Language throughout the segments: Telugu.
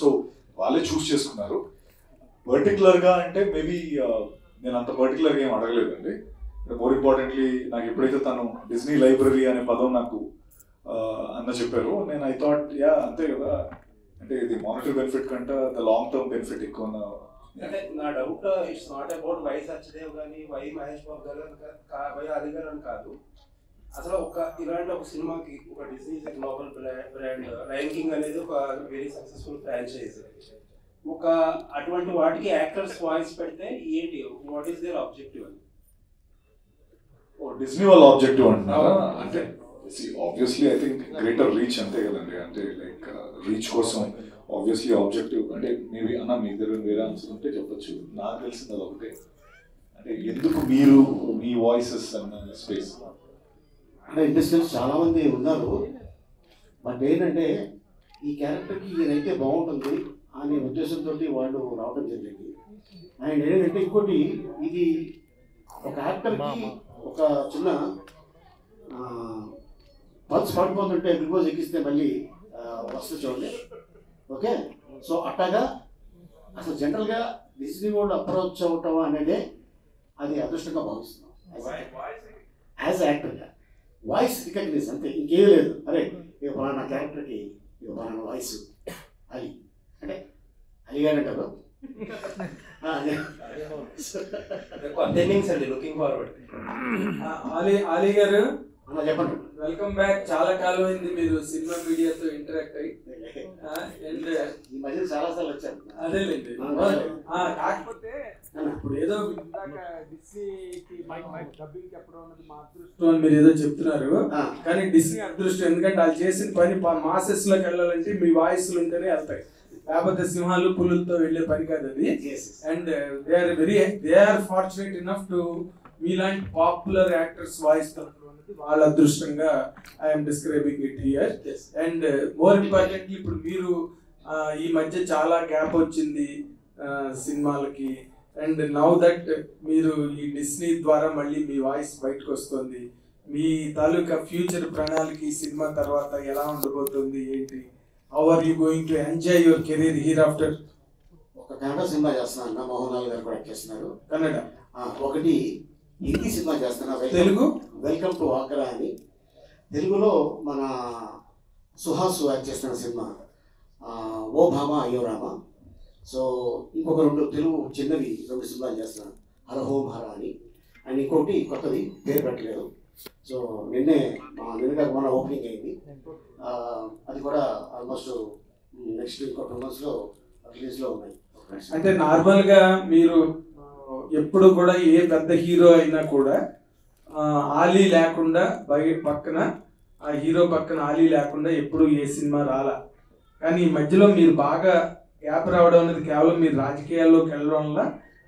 సో వాళ్ళే చూస్ చేసుకున్నారు. పర్టికులర్గా అంటే మేబీ నేను అంత పర్టికులర్గా ఏం అడగలేదండి. మోర్ ఇంపార్టెంట్లీ నాకు ఎప్పుడైతే తను డిజ్నీ లైబ్రరీ అనే పదం నాకు అన్న చెప్పారు, నేను ఐ థాట్ యా అంతే కదా, అంటే ఇది మానిటరీ బెనిఫిట్ కంటే ద లాంగ్ టర్మ్ బెనిఫిట్ ఎక్కువ. అంటే నా doubt it's not about why Satyadev కానీ వై మహేష్ బాబు గారు వై అలీ గారు అని కాదు. అసలు ఇలాంటి ఒక సినిమాకి ఒక Disney global brand lion king అనేది ఒక వెరీ సక్సెస్ఫుల్ ఫ్రాంచైజ్. అటువంటి వాటికి యాక్టర్స్ వాయిస్ పెడితే ఏంటి, వాట్ ఈస్ దేర్ ఆబ్జెక్టివ్ అని? డిజ్నీ వాళ్ళ ఆబ్జెక్టివ్ అంటున్నారా? అంటే obviously I think greater reach అంతే కదండి. అంటే లైక్ రీచ్ కోసం ఆబ్వియస్లీ ఆబ్జెక్టివ్ అంటే మేబీ అన్న మీ దగ్గర వేరే ఆన్సర్ ఉంటే చెప్పచ్చు. నాకు తెలిసింది అది ఒకటే, అంటే ఎందుకు మీరు మీ వాయిసెస్ అన్న స్పేస్ అంటే ఇండస్ట్రీస్ చాలామంది ఉన్నారు, బట్ ఏంటంటే ఈ క్యారెక్టర్కి ఈయనైతే బాగుంటుంది అనే ఉద్దేశంతో వాళ్ళు రావడం జరిగింది. అండ్ ఏంటంటే ఇంకోటి, ఇది ఒక యాక్టర్కి ఒక చిన్న పల్స్ పడిపోతుంటే గ్లూకోజ్ ఎక్కిస్తే మళ్ళీ వస్తుంది చూడండి. ఓకే, సో అట్టగా అసలు జనరల్గా డిజ్నీ వాళ్ళు అప్రోచ్ అవటం అనేదే అది అదృష్టంగా భావిస్తున్నాం యాజ్ యాక్టర్గా. వాయిస్ రికగ్నైజ్ అంతే, ఇంకేం లేదు. అరే ఇక పలానా క్యారెక్టర్కి ఇక పలానా వాయిస్ అలీ అంటే అలీ గారు అంటారు. అలీ గారు చెప్పండి. Welcome back. చాలా కాలం అయింది మీరు సినిమా మీడియాతో ఇంటరాక్ట్ అయ్యి. ఈ మధ్య చాలా సార్లు వచ్చాను. అదేలేండి. కాకపోతే ఇప్పుడు ఏదో డిస్నీకి డబ్బింగ్ చెప్పడం అన్నది మా అదృష్టం అని మీరు ఏదో చెప్తున్నారు, కానీ డిస్నీ అదృష్టం. ఎందుకంటే వాళ్ళు చేసిన పని మాసెస్ లోకి వెళ్ళాలంటే మీ వాయిస్లు ఉంటేనే వెళ్తాయి, లేకపోతే సింహాలు పులులతో వెళ్ళే పని కాదు అది. And they are fortunate enough to మీలాంటి పాపులర్ యాక్టర్స్ వాయిస్ వాళ్ళ అదృష్టంగా I'm describing it here. And more importantly ఇప్పుడు మీరు ఈ మధ్య చాలా గ్యాప్ వచ్చింది సినిమాలకి, అండ్ నౌ దట్ మీరు ఈ డిస్నీ ద్వారా మళ్ళీ మీ వాయిస్ బయటకు వస్తుంది. మీ తాలూకా ఫ్యూచర్ ప్రణాళిక ఈ సినిమా తర్వాత ఎలా ఉండబోతుంది ఏంటి? How are you going to enjoy your career here after? ఒక కన్నడ సినిమా చేస్తున్నాను అన్న, మోహన్ లాల్ గారు కూడా చేస్తున్నారు. కన్నడ ఒకటి హిందీ సినిమా చేస్తున్నా, తెలుగు వెల్కమ్ టు ఆగ్రా అని. తెలుగులో మన సుహాస్ యాక్ట్ చేస్తున్న సినిమా ఓ భామ అయ్యో రామ. సో ఇంకొక 2 తెలుగు చిన్నవి 2 సినిమాలు చేస్తున్నాను, హర హోం హర అని. అండ్ ఇంకోటి కొత్తది పేరు పెట్టలేదు. సో నిన్నగా మన ఓపెనింగ్ అయింది. అది కూడా ఆల్మోస్ట్ నెక్స్ట్ ఇంకో 2 monthsలో రిలీజ్లో ఉన్నాయి. అంటే నార్మల్గా మీరు ఎప్పుడు కూడా ఏ పెద్ద హీరో అయినా కూడా ఆలీ లేకుండా పక్కన ఆ హీరో పక్కన ఆలీ లేకుండా ఎప్పుడు ఏ సినిమా రాలా. కానీ ఈ మధ్యలో మీరు బాగా గ్యాప్ రావడం అనేది కేవలం మీరు రాజకీయాల్లోకి వెళ్ళడం వల్ల,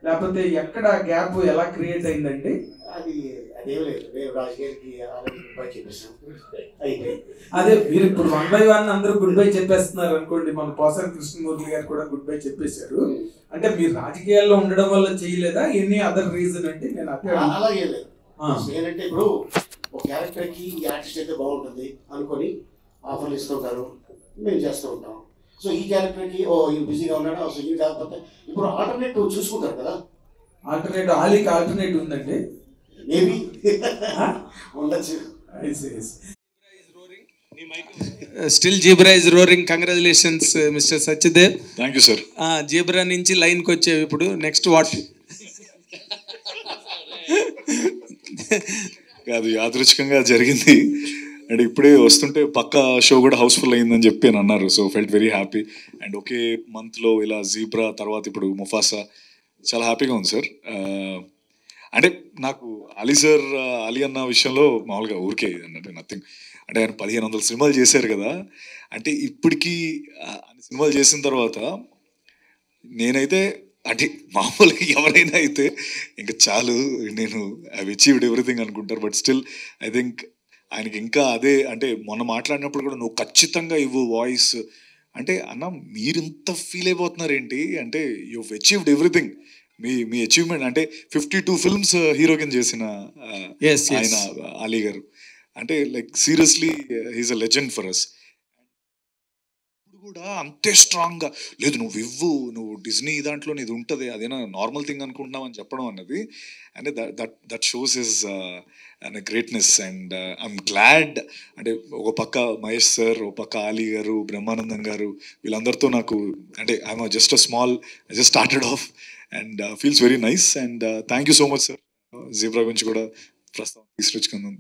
లేకపోతే ఎక్కడ గ్యాప్ ఎలా క్రియేట్ అయిందండి? అదే మీరు ఇప్పుడు 1 by 1 అందరూ గుడ్ బై చెప్పేస్తున్నారు అనుకోండి. మన పోసాని కృష్ణమూర్తి గారు కూడా గుడ్ బై చెప్పేశారు. అంటే మీరు రాజకీయాల్లో ఉండడం వల్ల చేయలేదా, ఎనీ అదర్ రీజన్ అంటే? నేను అలాగే లేదు. ఏంటంటే ఇప్పుడు ఒక క్యారెక్టర్కి ఈ ఆర్టిస్ట్ అయితే బాగుంటుంది అనుకొని ఆఫర్లు ఇస్తుంటారు, మేము చేస్తూ ఉంటాం. సో ఈ క్యారెక్టర్కి ఈయన బిజీగా ఉన్నాడు, సో ఈయన కాకపోతే ఇప్పుడు ఆల్టర్నేటివ్ చూసుకుంటారు కదా. ఆల్టర్నేటివ్ ఆలీకి ఆల్టర్నేటివ్ ఉందండి, మేబీ ఉండొచ్చు. Still Zebra is roaring. Congratulations, Mr. Sachdev. Thank you, sir. Zebra నుంచి లైన్కి వచ్చేవి ఇప్పుడు నెక్స్ట్ వాట్? అది యాదృచ్ఛికంగా జరిగింది. అండ్ ఇప్పుడే వస్తుంటే పక్క షో కూడా హౌస్ఫుల్ అయిందని చెప్పి అని అన్నారు. So felt very happy. And ఒకే మంత్లో ఇలా జీబ్రా తర్వాత ఇప్పుడు ముఫాసా, చాలా హ్యాపీగా ఉంది సార్. అంటే నాకు అలీ అన్న విషయంలో మామూలుగా ఊరికే అంటే నథింగ్. అంటే ఆయన 1500 సినిమాలు చేశారు కదా. అంటే ఇప్పటికీ అన్ని సినిమాలు చేసిన తర్వాత నేనైతే అంటే మామూలుగా ఎవరైనా అయితే ఇంకా చాలు, నేను ఐ అచీవ్డ్ ఎవ్రీథింగ్ అనుకుంటారు. బట్ స్టిల్ ఐ థింక్ ఆయనకి ఇంకా అదే, అంటే మొన్న మాట్లాడినప్పుడు కూడా నువ్వు ఖచ్చితంగా ఇవ్వు వాయిస్ అంటే, అన్న మీరు ఇంత ఫీల్ అయిపోతున్నారు ఏంటి అంటే, you achieved everything. Me achievement అంటే 52 films హీరో కింద చేసిన ఆయన అలీ గారు. అంటే like seriously he's a legend for us. ఇప్పుడు కూడా అంతే స్ట్రాంగ్గా లేదు, నువ్వు డిజ్నీ దాంట్లో ఇది ఉంటుంది, అదేనా నార్మల్ థింగ్ అనుకుంటున్నావు అని చెప్పడం అన్నది, అంటే that shows is greatness. And I'm glad, అంటే ఒక పక్క మహేష్ సార్, ఒక పక్క ఆలీ గారు, బ్రహ్మానందం గారు, వీళ్ళందరితో నాకు అంటే I'm just just started off and feels very nice. And thank you so much sir, zebra గురించి కూడా ప్రస్తుతం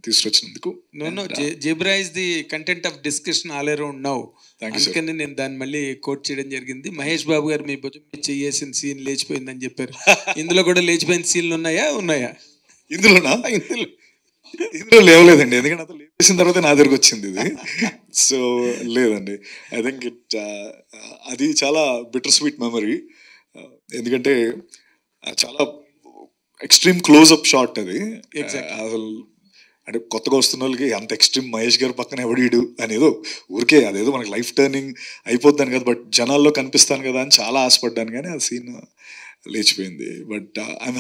తీసుకొచ్చినందుకు. No, Zebra is the content of discussion all around now. అందుకని నేను దాన్ని మళ్ళీ కోట్ చేయడం జరిగింది. మహేష్ బాబు గారు మీ భుజం మీద చేసిన సీన్ లేచిపోయిందని చెప్పారు. ఇందులో కూడా లేచిపోయిన సీన్లు ఉన్నాయా? ఇందులో లేవలేదండి, ఎందుకంటే అతను లేపేసిన తర్వాత నా దగ్గరకు వచ్చింది ఇది. సో లేదండి, ఐ థింక్ అది చాలా బిటర్ స్వీట్ మెమరీ. ఎందుకంటే చాలా ఎక్స్ట్రీమ్ క్లోజ్అప్ షాట్ అది. అసలు అంటే కొత్తగా వస్తున్న వాళ్ళకి అంత ఎక్స్ట్రీమ్ మహేష్ గారి పక్కన ఎవడీడు అనేదో ఊరికే అదేదో మనకి లైఫ్ టర్నింగ్ అయిపోద్దాను కదా, బట్ జనాల్లో కనిపిస్తాను కదా అని చాలా ఆశపడ్డాను, కానీ ఆ సీన్ లేచిపోయింది. But I'm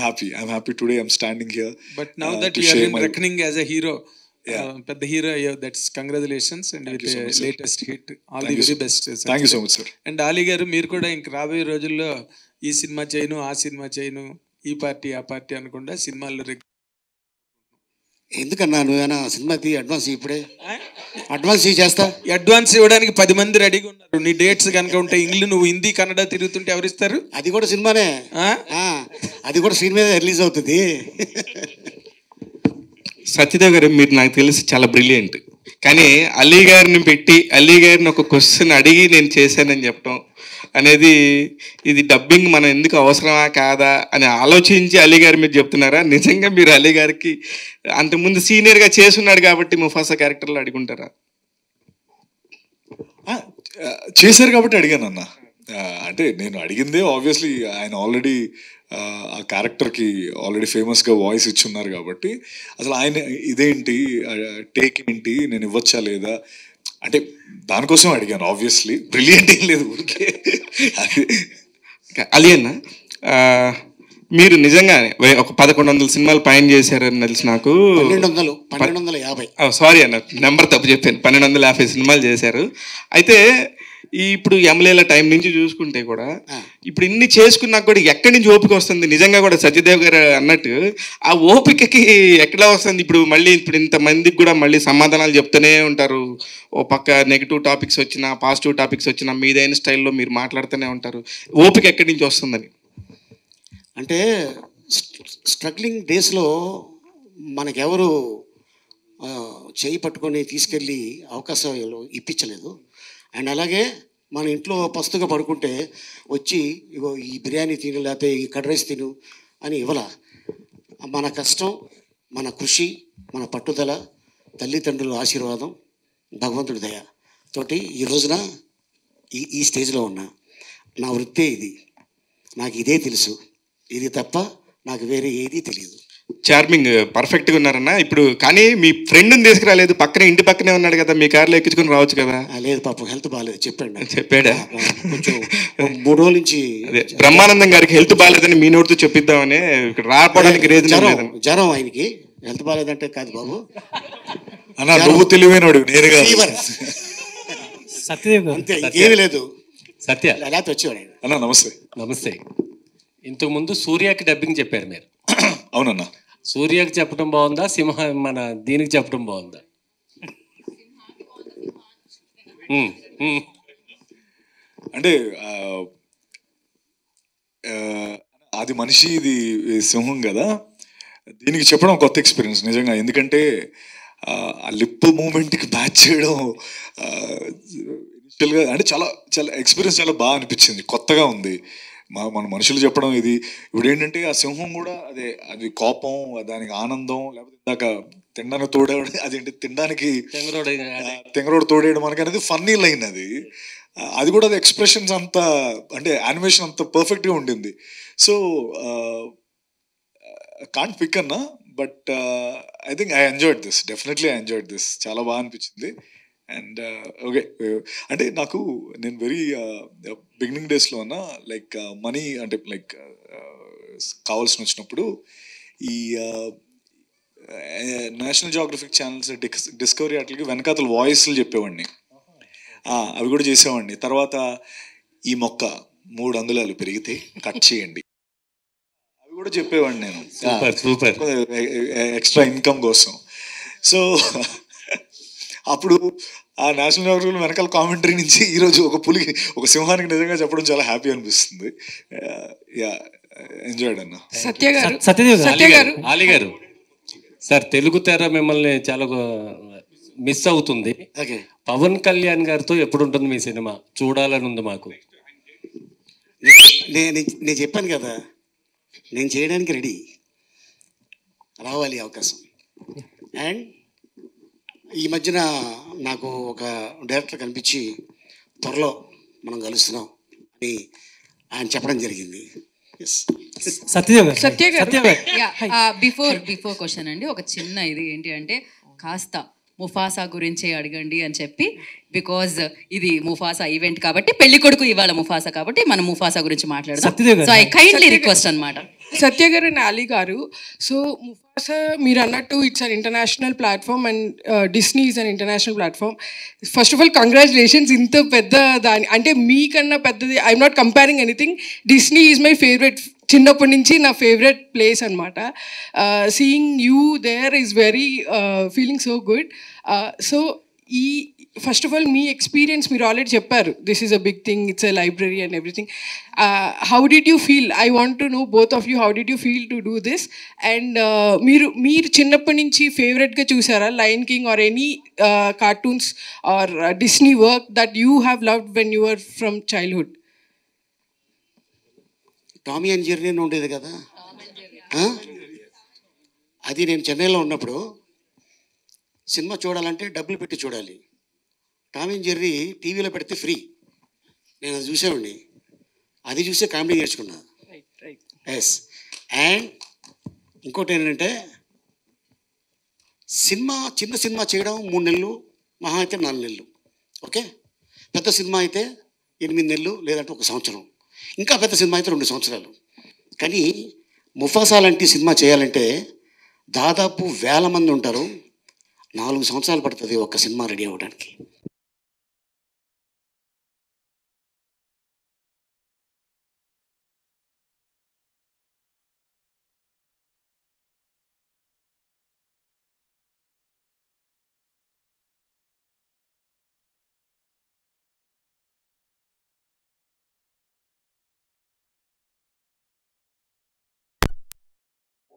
happy today I'm standing here. But now that you are in reckoning as a hero, పెద్ద హీరో అయ్యో, that's congratulations and with latest hit, all the very best. Thank you so much sir. And Ali గారు, మీరు కూడా ఇంక రాబోయే రోజుల్లో ఈ సినిమా చేయను, ఆ సినిమా చేయను, ఈ పార్టీ ఆ పార్టీ అనకుండా సినిమాల్లో ఎందుకన్నా నువ్వేనా సినిమా అడ్వాన్స్ ఇప్పుడే అడ్వాన్స్ చేస్తా. అడ్వాన్స్ ఇవ్వడానికి 10 మంది రెడీగా ఉన్నారు. నీ డేట్స్ కనుక ఉంటే నువ్వు హిందీ కన్నడ తిరుగుతుంటే ఎవరిస్తారు? అది కూడా సినిమానే, అది కూడా స్క్రీన్ మీద రిలీజ్ అవుతుంది. సత్యదేవ్ గారు, మీరు నాకు తెలిసి చాలా బ్రిలియంట్, కానీ అలీ గారిని పెట్టి అలీ గారిని ఒక క్వశ్చన్ అడిగి నేను చేశానని చెప్పడం అనేది, ఇది డబ్బింగ్ మనం ఎందుకు అవసరమా కాదా అని ఆలోచించి అలీ గారి మీద చెప్తున్నారా? నిజంగా మీరు అలీ గారికి అంతకుముందు సీనియర్గా చేసున్నాడు కాబట్టి ముఫాసా క్యారెక్టర్లో అడుగుంటారా? చేశారు కాబట్టి అడిగాను అన్న. అంటే నేను అడిగిందే ఆబ్వియస్లీ ఆయన ఆల్రెడీ ఆ క్యారెక్టర్కి ఆల్రెడీ ఫేమస్గా వాయిస్ ఇచ్చున్నారు కాబట్టి, అసలు ఆయన ఇదేంటి టేక్ ఏంటి, నేను ఇవ్వచ్చా లేదా అంటే దానికోసం అడిగాను. ఆబ్వియస్లీ బ్రిలియంట్ ఏం లేదు, ఊరికే. అలీ అన్న, మీరు నిజంగానే ఒక 1100 సినిమాలు పైన చేశారని తెలిసి నాకు. 1250. సారీ అన్న, నెంబర్ తప్పు చెప్పాను, 1250 సినిమాలు చేశారు. అయితే ఇప్పుడు ఎమ్మెల్యేల టైం నుంచి చూసుకుంటే కూడా ఇప్పుడు ఇన్ని చేసుకున్నాక కూడా ఎక్కడి నుంచి ఓపిక వస్తుంది? నిజంగా కూడా సత్యదేవ్ గారు అన్నట్టు ఆ ఓపికకి ఎక్కడ వస్తుంది? ఇప్పుడు ఇంతమందికి కూడా మళ్ళీ సమాధానాలు చెప్తూనే ఉంటారు. ఓ పక్క నెగిటివ్ టాపిక్స్ వచ్చినా, పాజిటివ్ టాపిక్స్ వచ్చినా, మీదైన స్టైల్లో మీరు మాట్లాడుతూనే ఉంటారు. ఓపిక ఎక్కడి నుంచి వస్తుందని? అంటే స్ట్రగ్లింగ్ డేస్లో మనకెవరు చేయి పట్టుకొని తీసుకెళ్ళి అవకాశాలు ఇప్పించలేదు. అండ్ అలాగే మన ఇంట్లో పస్తుగా పడుకుంటే వచ్చి ఇగో ఈ బిర్యానీ తిను, లేకపోతే ఈ కర్డ్ రైస్ తిను అని ఇవ్వాల. మన కష్టం, మన కృషి, మన పట్టుదల, తల్లిదండ్రుల ఆశీర్వాదం, భగవంతుడి దయ తోటి ఈ రోజున ఈ స్టేజ్లో ఉన్నా. నా వృత్తే ఇది, నాకు ఇదే తెలుసు, ఇది తప్ప నాకు వేరే ఏదీ తెలియదు. చార్మింగ్, పర్ఫెక్ట్గా ఉన్నారన్న. ఇప్పుడు కానీ మీ ఫ్రెండ్ని తీసుకురాలేదు, పక్కనే ఇంటి పక్కనే ఉన్నాడు కదా, మీ కార్లో ఎక్కించుకుని రావచ్చు కదా? లేదు పాపం, హెల్త్ బాగాలేదు చెప్పాడా? కొంచెం 3 రోజుల నుంచి బ్రహ్మానందం గారికి హెల్త్ బాగాలేదని మీ నోటితో చెప్పిద్దామని ఇక్కడ రావడానికి జ్వరం, ఆయనకి హెల్త్ బాగాలేదంటే కాదు బాబు, నువ్వు తెలివైనడు, నేరుగా సత్యదేవ్ అంతే, ఇంకేమీ లేదు. సత్య లేకపోతే వచ్చేవాడు అన్న. నమస్తే. నమస్తే. ఇంతకుముందు సూర్యకి డబ్బింగ్ చెప్పారు మీరు. అవునన్నా. సూర్యకి చెప్పడం బాగుందా, మన దీనికి చెప్పడం బాగుందా? అంటే అది మనిషి, ఇది సింహం కదా, దీనికి చెప్పడం కొత్త ఎక్స్పీరియన్స్ నిజంగా. ఎందుకంటే ఆ లిప్ మూమెంట్కి మ్యాచ్ చేయడం ఇనిషియల్గా అంటే చాలా చాలా ఎక్స్పీరియన్స్ చాలా బాగా అనిపించింది, కొత్తగా ఉంది. మన మనుషులు చెప్పడం ఇది. ఇప్పుడు ఏంటంటే ఆ సింహం కూడా అది కోపం, దానికి ఆనందం, లేకపోతే ఇందాక తినడానికి తోడేయడం, అదేంటి తినడానికి తెంగరోడు తోడేయడం మనకి అనేది ఫన్నీ లైన్ అది కూడా అది ఎక్స్ప్రెషన్స్ అంత, అంటే యానిమేషన్ అంత పర్ఫెక్ట్గా ఉండింది. సో కాంట్ పిక్ అన్నా, but I think I enjoyed this, definitely I enjoyed this, చాలా బాగా అనిపించింది. అండ్ ఓకే, అంటే నేను వెరీ బిగినింగ్ డేస్లో అన్న లైక్ మనీ అంటే లైక్ కావాల్సిన వచ్చినప్పుడు ఈ నేషనల్ జియోగ్రఫిక్ ఛానల్స్, డిస్కవరీ వాటికి వెనకాతల వాయిస్లు చెప్పేవాడిని. అవి కూడా చేసేవాడిని. తర్వాత ఈ మొక్క 3 అంగుళాలు పెరిగితే కట్ చేయండి, అవి కూడా చెప్పేవాడిని నేను. సూపర్ ఎక్స్ట్రా ఇన్కమ్ కోసం. సో అప్పుడు ఆ నేషనల్ జియోగ్రఫీ వెనకాల కామెంటరీ నుంచి ఈరోజు ఒక సింహానికి నిజంగా చెప్పడం చాలా హ్యాపీ అనిపిస్తుంది. యా, ఎంజాయ్డ్ అన్న. సత్యదేవ్ గారు ఆలి గారు సార్, తెలుగు తెర మిమ్మల్ని చాలా మిస్ అవుతుంది. పవన్ కళ్యాణ్ గారితో ఎప్పుడు ఉంటుంది మీ సినిమా? చూడాలని ఉంది మాకు. నేను చెప్పాను కదా, నేను చేయడానికి రెడీ, రావాలి అవకాశం. అండ్ ఈ మధ్యన నాకు ఒక డైరెక్టర్ కనిపించి త్వరలో మనం కలుస్తున్నాం అని ఆయన చెప్పడం జరిగింది. బిఫోర్ క్వశ్చన్ అండి, ఒక చిన్న ఇది ఏంటి అంటే కాస్త ముఫాసా గురించి అడగండి అని చెప్పి, బికాజ్ ఇది ముఫాసా ఈవెంట్ కాబట్టి, పెళ్లి కొడుకు ఇవాళ ముఫాసా కాబట్టి మనం ముఫాసా గురించి మాట్లాడదాం. సో ఐ కైండ్లీ రిక్వెస్ట్ అనమాట. సత్య గారు అండ్ అలీ గారు, సో ముఫాసా మీరు అన్నట్టు it's an international platform and Disney is an international platform. First of all congratulations, ఇంత పెద్ద దాని అంటే మీకన్నా పెద్దది. I'm not comparing anything. Disney is my favourite, చిన్నప్పటి నుంచి నా ఫేవరెట్ ప్లేస్ అనమాట. Seeing you there is very feeling so good. So ఈ ఫస్ట్ ఆఫ్ ఆల్ మీ ఎక్స్పీరియన్స్ మీరు ఆల్రెడీ చెప్పారు, this is a big thing, it's a library and everything. How did you feel? I want to know both of you, how did you feel to do this? And మీరు చిన్నప్పటి నుంచి ఫేవరెట్గా చూసారా Lion King or any cartoons or Disney work that you have loved when you are from childhood? Tom and Jerry అని ఉండేది కదా, అది నేను చెన్నైలో ఉన్నప్పుడు సినిమా చూడాలంటే డబ్బులు పెట్టి చూడాలి. టామీ అండ్ జెర్రీ టీవీలో పెడితే ఫ్రీ, నేను అది చూసేవాడిని. అది చూసే కామెడీ నేర్చుకున్నా. ఎస్. అండ్ ఇంకోటి ఏంటంటే చిన్న సినిమా చేయడం 3 నెలలు, మహా అయితే 4 నెలలు. ఓకే, పెద్ద సినిమా అయితే 8 నెలలు, లేదంటే 1 సంవత్సరం. ఇంకా పెద్ద సినిమా అయితే 2 సంవత్సరాలు. కానీ ముఫాసా లాంటి సినిమా చేయాలంటే దాదాపు 1000 మంది ఉంటారు. 4 సంవత్సరాలు పడుతుంది ఒక సినిమా రెడీ అవ్వడానికి.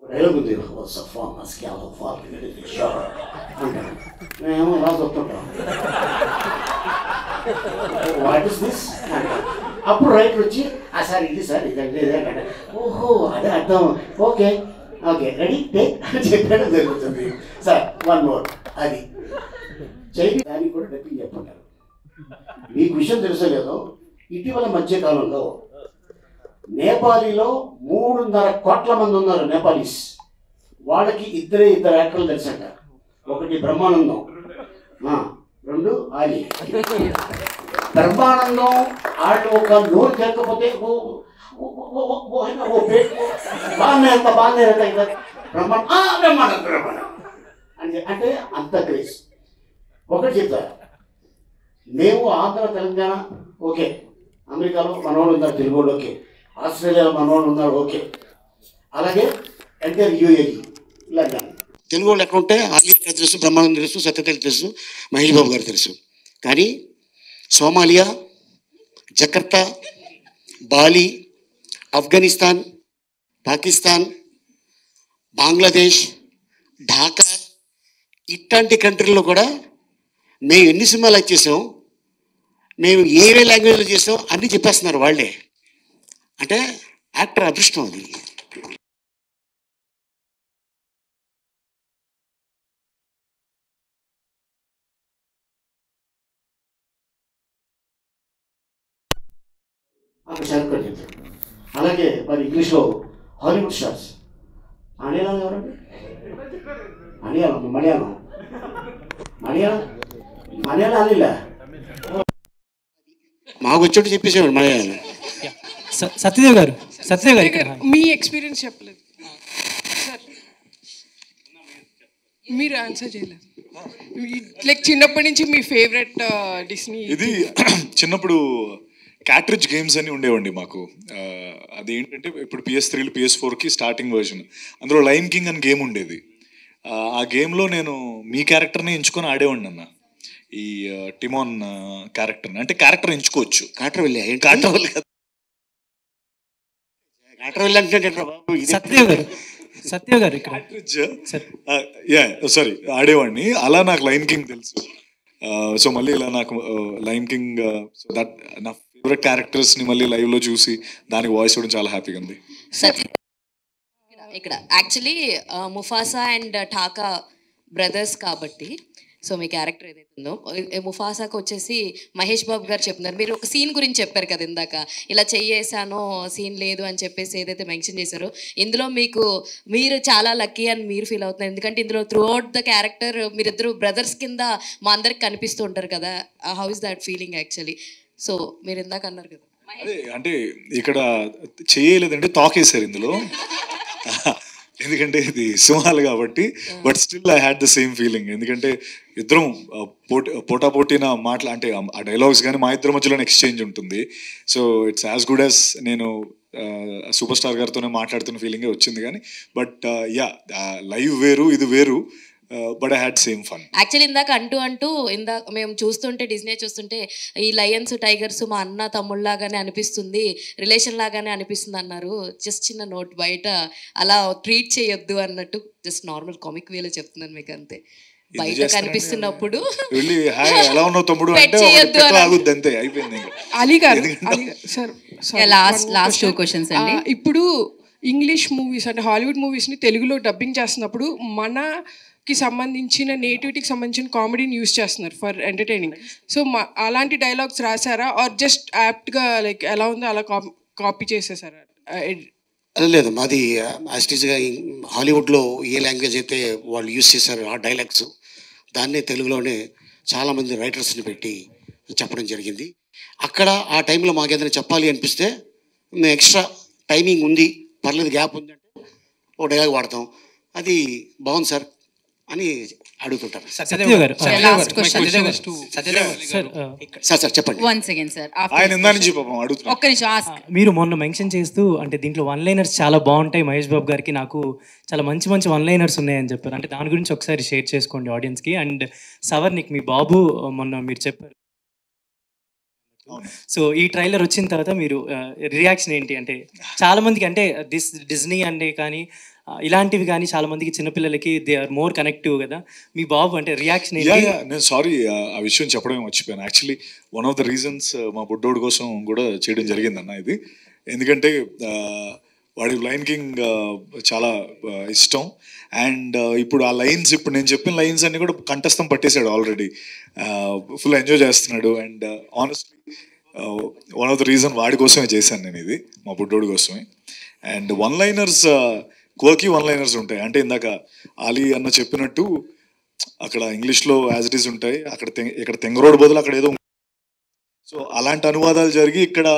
డైలాగ్ ఉంది, మేము రాజు వస్తుంటాం, వాట్ ఇస్ దిస్ అంటాం. అప్పుడు రైటర్ వచ్చి సార్ ఇది సార్ ఇదండి ఇదేంటే, ఓహో అదే అర్థం, ఓకే ఓకే రెడీ టేక్ అని చెప్పడం జరుగుతుంది. సార్ 1 more అది చేయి, దానికి కూడా డబ్బింగ్ చెప్పంటారు. మీకు విషయం తెలుసో లేదో, ఇటీవల మధ్యకాలంలో నేపాలీలో 3.5 కోట్ల మంది ఉన్నారు నేపాలీస్. వాళ్ళకి 2 యాక్టర్లు తెలుసంట. ఒకటి బ్రహ్మానందం, 2 ఆలి. బ్రహ్మానందం వాళ్ళు ఒక నోరు తిరగకపోతే బ్రహ్మానందం అంటే అంత క్రేజ్. ఒకటి చెప్తారు, మేము ఆంధ్ర తెలంగాణ ఓకే, అమెరికాలో మనవాళ్ళు ఉన్నారు తెలుగు వాళ్ళు ఓకే, ఆస్ట్రేలియాలో మనవాళ్ళు ఉన్నారు ఓకే, అలాగే ఎంటైర్ యూఏఈ లండన్ తెలుగు వాళ్ళు ఎక్కడ ఉంటే ఆలియా తెలుసు, బ్రహ్మానందం తెలుసు, సత్యదేవ్ తెలుసు, మహేష్ బాబు గారు తెలుసు. కానీ Somalia, Jakarta, Bali, Afghanistan, Pakistan, Bangladesh, Dhaka ఇట్లాంటి కంట్రీల్లో కూడా మేము ఎన్ని సినిమాలు యాక్ట్ చేసాం, మేము ఏవే లాంగ్వేజ్లో చేసాం అన్నీ చెప్పేస్తున్నారు వాళ్ళే. అంటే యాక్టర్ అదృష్టం అది. అక్కడ షారుఖ్ ఖాన్ చెప్తాడు. అలాగే మరి ఇంగ్లీష్లో హాలీవుడ్ స్టార్స్ మలయాళం ఎవరండి, మలయాళం అనిలా మాకు వచ్చేట్టు చెప్పేసేవాడు మలయాళం. సత్యదేవ్ గారు మీ ఎక్స్పీరియన్స్ చెప్పలేదు సార్, మీరు ఆన్సర్ చేయలేదు. లైక్ చిన్నప్పటి నుంచి మీ ఫేవరెట్ డిస్నీ? ఇది చిన్నప్పుడు క్యాట్రిడ్జ్ గేమ్స్ అని ఉండేవండి మాకు. అది ఏంటంటే ఇప్పుడు PS3 PS4కి స్టార్టింగ్ వర్జన్, అందులో లైన్ కింగ్ అని గేమ్ ఉండేది. ఆ గేమ్లో నేను మీ క్యారెక్టర్ని ఎంచుకొని ఆడేవాడిని అన్న, ఈ టిమోన్ క్యారెక్టర్ని. అంటే క్యారెక్టర్ ఎంచుకోవచ్చు. కాట్రవెల్లి సత్యదేవ్ గారు సారీ ఆడేవాడిని. అలా నాకు లైన్ కింగ్ తెలుసు. సో మళ్ళీ ఇలా నాకు లైన్ కింగ్, సో దట్ నా ఫేవరెట్ క్యారెక్టర్స్ని మళ్ళీ లైవ్లో చూసి దానికి వాయిస్ ఇవ్వడం చాలా హ్యాపీగా ఉంది. ఇక్కడ యాక్చువల్లీ ముఫాసా అండ్ ఠాకా బ్రదర్స్ కాబట్టి, సో మీ క్యారెక్టర్ ఏదైతే ఉందో ముఫాసాకు వచ్చేసి మహేష్ బాబు గారు చెప్తున్నారు. మీరు ఒక సీన్ గురించి చెప్పారు కదా ఇందాక, ఇలా చెయ్యేసాను సీన్ లేదు అని చెప్పేసి ఏదైతే మెన్షన్ చేశారో, ఇందులో మీరు చాలా లక్కీ అని మీరు ఫీల్ అవుతున్నారు. ఎందుకంటే ఇందులో త్రూ అవుట్ ద క్యారెక్టర్ మీరిద్దరు బ్రదర్స్ కింద మా అందరికి కనిపిస్తూ ఉంటారు కదా. How is that feeling actually? So మీరు ఇందాక అన్నారు కదా, అదే అంటే ఇక్కడ చేయలేదంటే తోకేశారు ఇందులో, ఎందుకంటే ఇది సింహాలు కాబట్టి. But still I had the same feeling, ఎందుకంటే ఇద్దరం పోటాపోటీన అంటే ఆ డైలాగ్స్ కానీ మా ఇద్దరి మధ్యలోనే ఎక్స్చేంజ్ ఉంటుంది. So it's as good as నేను సూపర్ స్టార్ గారితోనే మాట్లాడుతున్న ఫీలింగే వచ్చింది. కానీ బట్ లైవ్ వేరు, ఇది వేరు. But I had same fun. Actually ఇందాక మేము చూస్తుంటే డిస్నీ చూస్తుంటే ఈ లయన్స్ టైగర్స్ మా అన్న తమ్ముళ్ళలాగానే అనిపిస్తుంది, రిలేషన్ లాగానే అనిపిస్తుంది అన్నారు. జస్ట్ చిన్న నోట్, బయట అలా ట్రీట్ చేయొద్దు అన్నట్టు జస్ట్ నార్మల్ కామిక్ వేలో చెప్తున్నాను మీకు, అంతే. బయట కనిపిస్తున్నప్పుడు ఎలా ఉన్నావు తమ్ముడు అంటే అంతే అయిపోయింది. అలీ గారు లాస్ట్ 2 క్వశ్చన్స్ అండి. ఇప్పుడు ఇంగ్లీష్ మూవీస్ అంటే హాలీవుడ్ మూవీస్ని తెలుగులో డబ్బింగ్ చేస్తున్నప్పుడు మనకి సంబంధించిన నేటివిటీకి సంబంధించిన కామెడీని యూజ్ చేస్తున్నారు ఫర్ ఎంటర్టైనింగ్. సో అలాంటి డైలాగ్స్ రాసారా ఆర్ జస్ట్ యాప్ట్గా లైక్ ఎలా ఉందో అలా కాపీ చేసేసారా? లేదు, మాది యాస్టీస్గా హాలీవుడ్లో ఏ లాంగ్వేజ్ అయితే వాళ్ళు యూజ్ చేశారో ఆ డైలాగ్స్ దాన్నే తెలుగులోనే చాలామంది రైటర్స్ని పెట్టి చెప్పడం జరిగింది. అక్కడ ఆ టైంలో మాకు ఏదైనా చెప్పాలి అనిపిస్తే మేము ఎక్స్ట్రా టైమింగ్ ఉంది, పర్లేదు గ్యాప్ ఉందంటే ఓ డైలాగ్ వాడతాం, అది బాగుంది సార్ అని అడుగుతుంటారు. సార్ చెప్పండి. మీరు మొన్న మెన్షన్ చేస్తూ అంటే దీంట్లో వన్ లైనర్స్ చాలా బాగుంటాయి మహేష్ బాబు గారికి, నాకు చాలా మంచి మంచి వన్ లైనర్స్ ఉన్నాయని చెప్పారు. అంటే దాని గురించి ఒకసారి షేర్ చేసుకోండి ఆడియన్స్కి. అండ్ సవర్నిక్ మీ బాబు మొన్న మీరు చెప్పారు, సో ఈ ట్రైలర్ వచ్చిన తర్వాత మీరు రియాక్షన్ ఏంటి? అంటే చాలా మందికి అంటే డిస్నీ అంటే కానీ ఇలాంటివి కానీ చాలా మందికి చిన్నపిల్లలకి దే ఆర్ మోర్ కనెక్టివ్ కదా, మీ బాబు అంటే రియాక్షన్ ఏంటి? నేను సారీ ఆ విషయం చెప్పడమే మర్చిపోయాను. Actually one of the reasons మా బుడ్డోడు కోసం కూడా చేయడం జరిగిందన్న ఇది. ఎందుకంటే వాడి లైన్ కింగ్ చాలా ఇష్టం. అండ్ ఇప్పుడు ఆ లైన్స్, ఇప్పుడు నేను చెప్పిన లైన్స్ అన్ని కూడా కంఠస్థం పట్టేశాడు ఆల్రెడీ, ఫుల్ ఎంజాయ్ చేస్తున్నాడు. And honestly one of the reason వాడి కోసమే చేశాను నేను ఇది, మా బుడ్డోడి కోసమే. అండ్ వన్ లైనర్స్ కోకి వన్ లైనర్స్ ఉంటాయి. అంటే ఇందాక ఆలీ అన్న చెప్పినట్టు అక్కడ ఇంగ్లీష్లో యాజ్ ఇట్ ఈస్ ఉంటాయి, ఇక్కడ తెంగరోడ్ బదులు అక్కడ ఏదో. సో అలాంటి అనువాదాలు జరిగి ఇక్కడ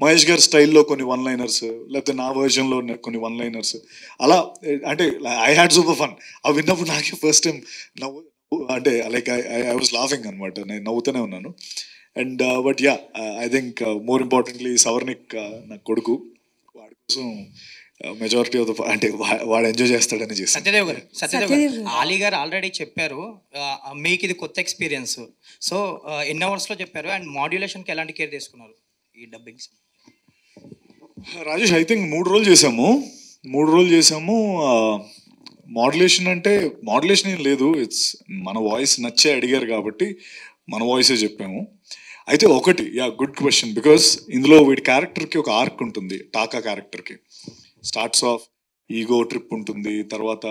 మహేష్ గారి స్టైల్లో కొన్ని వన్ లైనర్స్, లేకపోతే నా వర్జన్లో కొన్ని వన్ లైనర్స్ అలా. అంటే ఐ హ్యాడ్ సూపర్ ఫన్. అవి విన్నప్పుడు నాకే ఫస్ట్ టైం అంటే లైక్ ఐ వాజ్ లాఫింగ్ అనమాట, నేను నవ్వుతూనే ఉన్నాను. And but yeah, I think more importantly సవర్నిక్ నా కొడుకు, వాడి కోసం మెజారిటీ ఆఫ్ ద అంటే వాడు ఎంజాయ్ చేస్తాడని చేస్తాను. సత్యదేవ్ గారు ఆలీ గారు ఆల్రెడీ చెప్పారు మీకు ఇది కొత్త ఎక్స్పీరియన్స్, సో ఎన్ని అవర్స్లో చెప్పారు అండ్ మాడ్యులేషన్కి ఎలాంటి కేర్ తీసుకున్నారు ఈ డబ్బింగ్స్? రాజేష్, ఐ థింక్ 3 రోజులు చేసాము. మాడ్యులేషన్ అంటే మాడ్యులేషన్ ఏం లేదు, ఇట్స్ మన వాయిస్ నచ్చే అడిగారు కాబట్టి మన వాయిసే చెప్పాము. అయితే ఒకటి, గుడ్ క్వశ్చన్, బికాస్ ఇందులో వీడి క్యారెక్టర్కి ఒక ఆర్క్ ఉంటుంది. టాకా క్యారెక్టర్కి స్టార్ట్స్ ఆఫ్ ఈగో ట్రిప్ ఉంటుంది, తర్వాత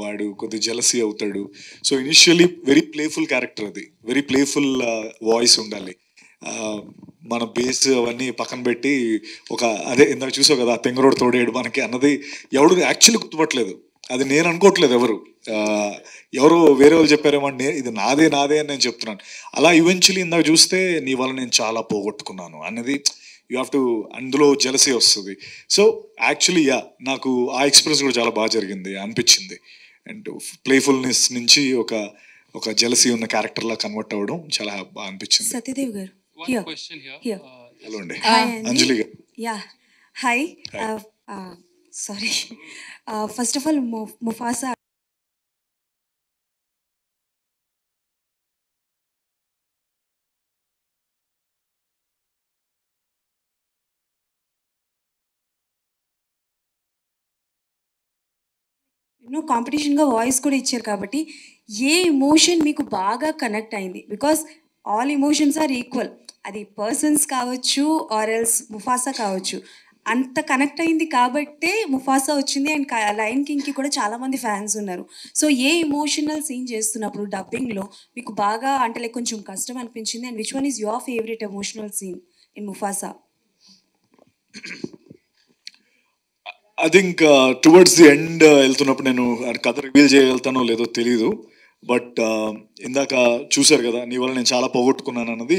వాడు కొద్ది జెలసీ అవుతాడు. So initially very playful character, అది వెరీ ప్లేఫుల్ వాయిస్ ఉండాలి. మన బేస్ అవన్నీ పక్కన పెట్టి ఒక అదే ఇందాక చూసావు కదా, తెంగరోడు తోడేడు మనకి అన్నది ఎవడు యాక్చువల్లీ గుర్తుపట్టలేదు. అది నేను అనుకోవట్లేదు, ఎవరు వేరే వాళ్ళు చెప్పారేమో, ఇది నాదే అని నేను చెప్తున్నాను. అలా ఈవెన్చువల్లీ ఇందాక చూస్తే నీ వల్ల నేను చాలా పోగొట్టుకున్నాను అన్నది యూ హ్యావ్ టు, అందులో జెలసీ వస్తుంది. సో యాక్చువల్లీ నాకు ఆ ఎక్స్పీరియన్స్ కూడా చాలా బాగా జరిగింది అనిపించింది. అండ్ ప్లేఫుల్నెస్ నుంచి ఒక ఒక జెలసీ ఉన్న క్యారెక్టర్ లా కన్వర్ట్ అవ్వడం చాలా బాగా అనిపించింది. సత్యదేవ్ గారు హలో అండి, అంజలి గారు. Yeah hi, sorry, first of all Mufasa ఎన్నో కాంపిటీషన్గా వాయిస్ కూడా ఇచ్చారు కాబట్టి ఏ ఎమోషన్ మీకు బాగా కనెక్ట్ అయింది? Because all emotions are equal, అది పర్సన్స్ కావచ్చు ఆర్ ఎల్స్ ముఫాసా కావచ్చు, అంత కనెక్ట్ అయింది కాబట్టే ముఫాసా వచ్చింది. అండ్ లయన్ కింగ్కి కూడా చాలామంది ఫ్యాన్స్ ఉన్నారు. సో ఏ ఎమోషనల్ సీన్ చేస్తున్నప్పుడు డబ్బింగ్లో మీకు బాగా అంటే లైక్ కొంచెం కష్టం అనిపించింది? And which one is your favourite emotional scene in Mufasa? I think towards the end వెళ్తున్నప్పుడు నేను కథ రివీల్ చేయగలుగుతానో లేదో తెలీదు, బట్ ఇందాక చూశారు కదా, నీ వల్ల నేను చాలా పోగొట్టుకున్నాను అన్నది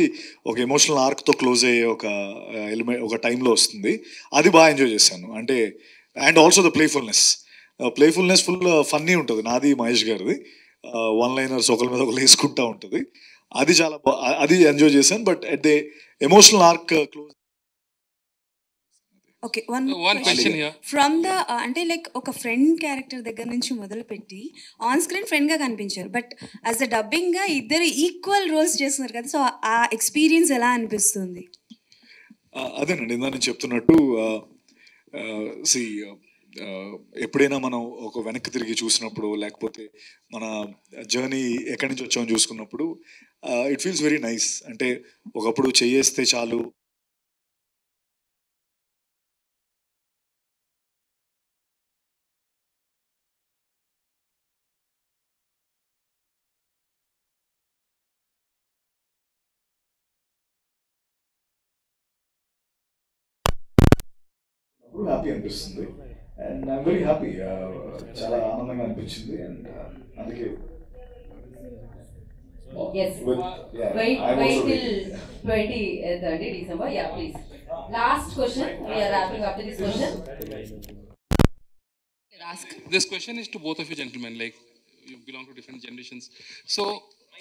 ఒక ఎమోషనల్ ఆర్క్తో క్లోజ్ అయ్యే ఒక ఎలిమెంట్ ఒక టైంలో వస్తుంది. అది బాగా ఎంజాయ్ చేశాను. అంటే and also the playfulness full funny ఉంటుంది. నాది మహేష్ గారిది వన్ లైనర్స్ ఒకరి మీద ఒకరు వేసుకుంటూ ఉంటుంది. అది చాలా అది ఎంజాయ్ చేశాను. But at the emotional arc close. Okay, one question from the అంటే లైక్ ఒక ఫ్రెండ్ క్యారెక్టర్ దగ్గర నుంచి మొదలుపెట్టి ఆన్ స్క్రీన్ ఫ్రెండ్గా కనిపించారు, బట్ యాజ్ అ డబ్బింగ్గా ఇద్దరు ఈక్వల్ రోల్స్ చేస్తున్నారు కదా, సో ఆ ఎక్స్పీరియన్స్ ఎలా అనిపిస్తుంది? అదేనండి, ఇందా నేను చెప్తున్నట్టు ఎప్పుడైనా మనం ఒక వెనక్కి తిరిగి చూసినప్పుడు, లేకపోతే మన జర్నీ ఎక్కడి నుంచి వచ్చామని చూసుకున్నప్పుడు ఇట్ ఫీల్స్ వెరీ నైస్. అంటే ఒకప్పుడు చేయేస్తే చాలు, హ్యాపీ అనిపిస్తుంది. అండ్ ఐఎమ్ వెరీ హ్యాపీ, చాలా ఆనందంగా అనిపించింది. అండ్ అందుకే December. Yeah, please. Last question. We are wrapping up this question. This question is to both of you gentlemen. Like, you belong to different generations. So,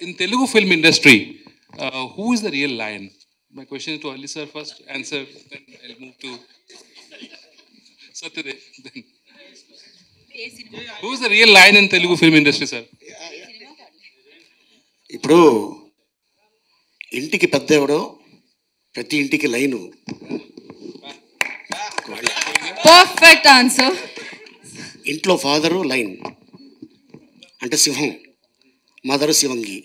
in Telugu film industry, who is the real lion? My question is to Ali sir first. Answer. Then I'll move to Satyadev. Then. Who is the real lion in Telugu film industry, sir? ఇప్పుడు ఇంటికి పెద్ద ఎవడో ప్రతి ఇంటికి లైను. Perfect answer. ఇంట్లో ఫాదరు లైన్ అంటే సింహం, మదరు శివంగి,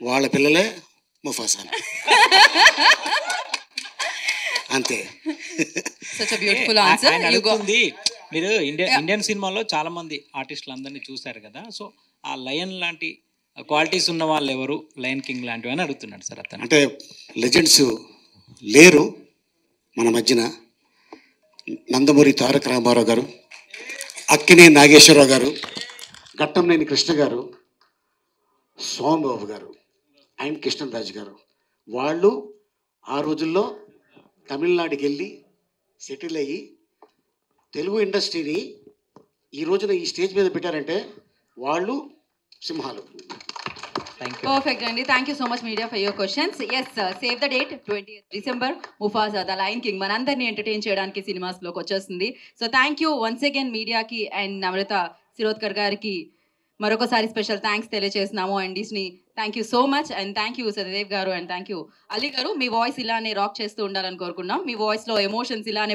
వాళ్ళ పిల్లలే ముఫాసా. అంతే. Such a beautiful answer. You go. మీరు ఇండియన్ సినిమాలో చాలా మంది ఆర్టిస్టులు అందరినీ చూశారు కదా, సో ఆ లయన్ లాంటి క్వాలిటీస్ ఉన్న వాళ్ళు ఎవరు, లయన్ కింగ్ లాంటివి అని అడుగుతున్నాడు సార్ అతను. అంటే లెజెండ్స్ లేరు మన మధ్యన. నందమూరి తారక రామారావు గారు, అక్కినే నాగేశ్వరరావు గారు, ఘట్టంనేని కృష్ణ గారు, సోమబాబు గారు అండ్ కృష్ణరాజు గారు, వాళ్ళు ఆ రోజుల్లో తమిళనాడుకి వెళ్ళి సెటిల్ అయ్యి తెలుగు ఇండస్ట్రీని ఈ రోజున ఈ స్టేజ్ మీద పెట్టారంటే వాళ్ళు సింహాలు. Perfect, Andy. Thank you so much, media, for your questions. Yes, save the date, 20th December. Mufasa, The Lion King. మనందరినీ ఎంటర్టైన్ చేయడానికి సినిమాస్లోకి వచ్చేస్తుంది. So thank you once again మీడియాకి అండ్ నమ్రత శిరోద్కర్ గారికి మరొకసారి స్పెషల్ థ్యాంక్స్ తెలియజేస్తున్నాము. And Disney thank you so much. And thank you Satyadev గారు అండ్ థ్యాంక్ యూ అలీ గారు. మీ వాయిస్ ఇలానే రాక్ చేస్తూ ఉండాలని కోరుకున్నాం. మీ వాయిస్లో ఎమోషన్స్ ఇలానే